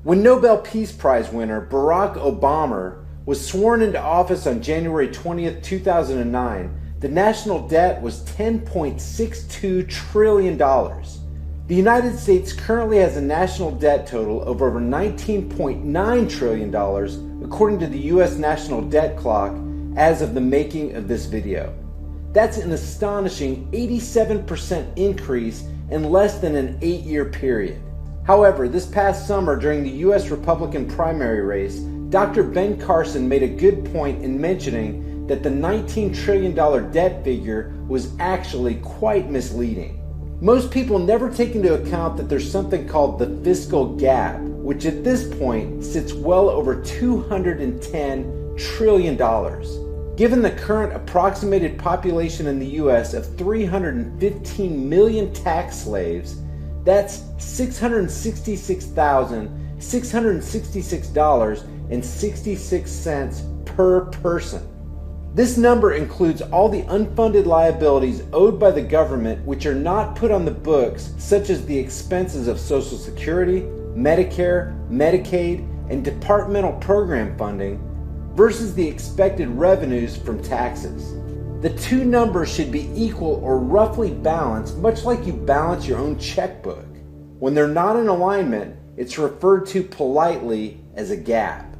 When Nobel Peace Prize winner Barack Obama was sworn into office on January 20th, 2009, the national debt was $10.62 trillion. The United States currently has a national debt total of over $19.9 trillion, according to the U.S. National Debt Clock as of the making of this video. That's an astonishing 87% increase in less than an 8-year period. However, this past summer during the U.S. Republican primary race, Dr. Ben Carson made a good point in mentioning that the $19 trillion debt figure was actually quite misleading. Most people never take into account that there's something called the fiscal gap, which at this point sits well over $210 trillion. Given the current approximated population in the U.S. of 315 million tax slaves, that's $666.66 per person. This number includes all the unfunded liabilities owed by the government which are not put on the books, such as the expenses of Social Security, Medicare, Medicaid, and departmental program funding, versus the expected revenues from taxes. The two numbers should be equal or roughly balanced, much like you balance your own checkbook. When they're not in alignment, it's referred to politely as a gap.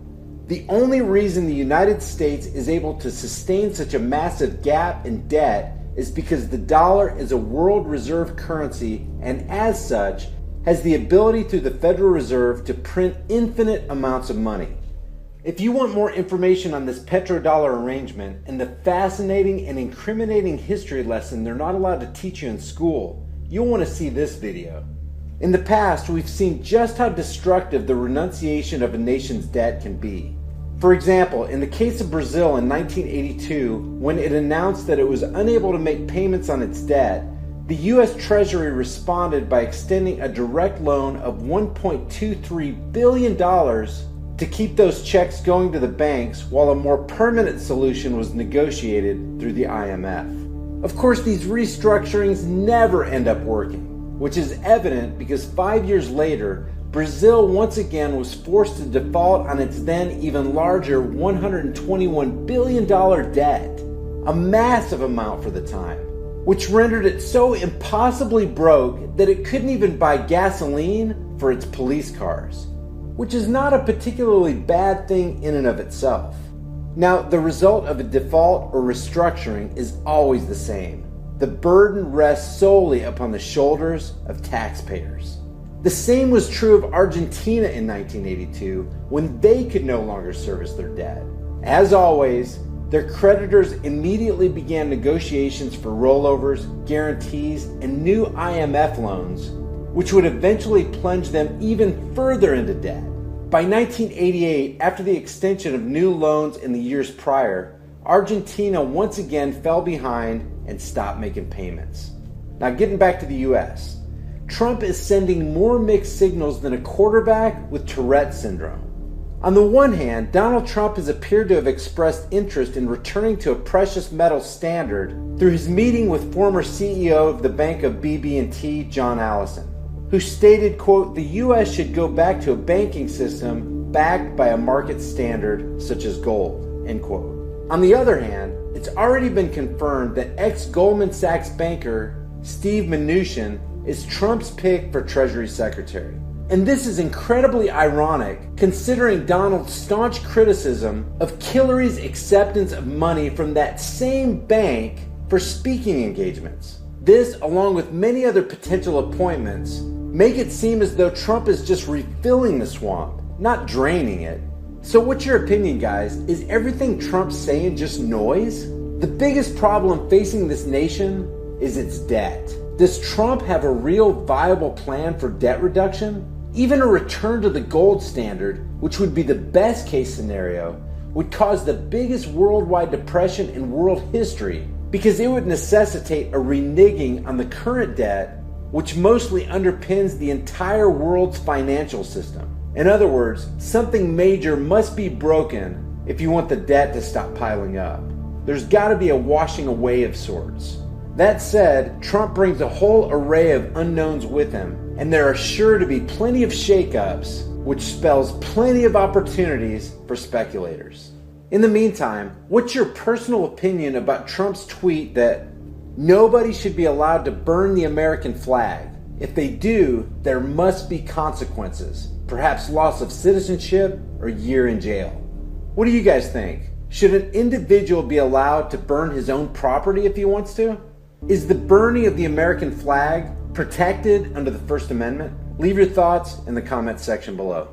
The only reason the United States is able to sustain such a massive gap in debt is because the dollar is a world reserve currency and as such has the ability through the Federal Reserve to print infinite amounts of money. If you want more information on this petrodollar arrangement and the fascinating and incriminating history lesson they're not allowed to teach you in school, you'll want to see this video. In the past, we've seen just how destructive the renunciation of a nation's debt can be. For example, in the case of Brazil in 1982, when it announced that it was unable to make payments on its debt, the U.S. Treasury responded by extending a direct loan of $1.23 billion to keep those checks going to the banks while a more permanent solution was negotiated through the IMF. Of course, these restructurings never end up working, which is evident because 5 years later, Brazil once again was forced to default on its then even larger $121 billion debt, a massive amount for the time, which rendered it so impossibly broke that it couldn't even buy gasoline for its police cars, which is not a particularly bad thing in and of itself. Now, the result of a default or restructuring is always the same. The burden rests solely upon the shoulders of taxpayers. The same was true of Argentina in 1982 when they could no longer service their debt. As always, their creditors immediately began negotiations for rollovers, guarantees, and new IMF loans, which would eventually plunge them even further into debt. By 1988, after the extension of new loans in the years prior, Argentina once again fell behind and stopped making payments. Now, getting back to the US, Trump is sending more mixed signals than a quarterback with Tourette syndrome. On the one hand, Donald Trump has appeared to have expressed interest in returning to a precious metal standard through his meeting with former CEO of the Bank of BB&T, John Allison, who stated, quote, the U.S. should go back to a banking system backed by a market standard such as gold, end quote. On the other hand, it's already been confirmed that ex-Goldman Sachs banker Steve Mnuchin is Trump's pick for Treasury Secretary. And this is incredibly ironic considering Donald's staunch criticism of Hillary's acceptance of money from that same bank for speaking engagements. This, along with many other potential appointments, make it seem as though Trump is just refilling the swamp, not draining it. So what's your opinion, guys? Is everything Trump's saying just noise? The biggest problem facing this nation is its debt. Does Trump have a real viable plan for debt reduction? Even a return to the gold standard, which would be the best case scenario, would cause the biggest worldwide depression in world history because it would necessitate a reneging on the current debt, which mostly underpins the entire world's financial system. In other words, something major must be broken if you want the debt to stop piling up. There's got to be a washing away of sorts. That said, Trump brings a whole array of unknowns with him, and there are sure to be plenty of shakeups which spells plenty of opportunities for speculators. In the meantime, what's your personal opinion about Trump's tweet that nobody should be allowed to burn the American flag? If they do, there must be consequences, perhaps loss of citizenship or a year in jail. What do you guys think? Should an individual be allowed to burn his own property if he wants to? Is the burning of the American flag protected under the First Amendment? Leave your thoughts in the comments section below.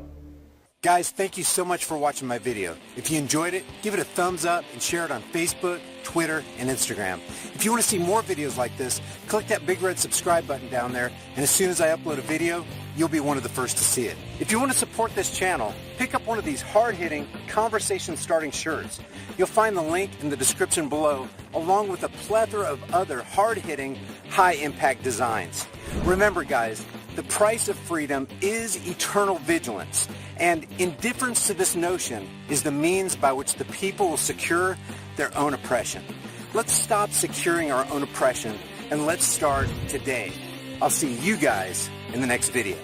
Guys, thank you so much for watching my video. If you enjoyed it, give it a thumbs up and share it on Facebook, Twitter, and Instagram. If you want to see more videos like this, click that big red subscribe button down there, and as soon as I upload a video, you'll be one of the first to see it. If you want to support this channel, pick up one of these hard-hitting, conversation-starting shirts. You'll find the link in the description below, along with a plethora of other hard-hitting, high-impact designs. Remember, guys, the price of freedom is eternal vigilance, and indifference to this notion is the means by which the people will secure their own oppression. Let's stop securing our own oppression, and let's start today. I'll see you guys in the next video.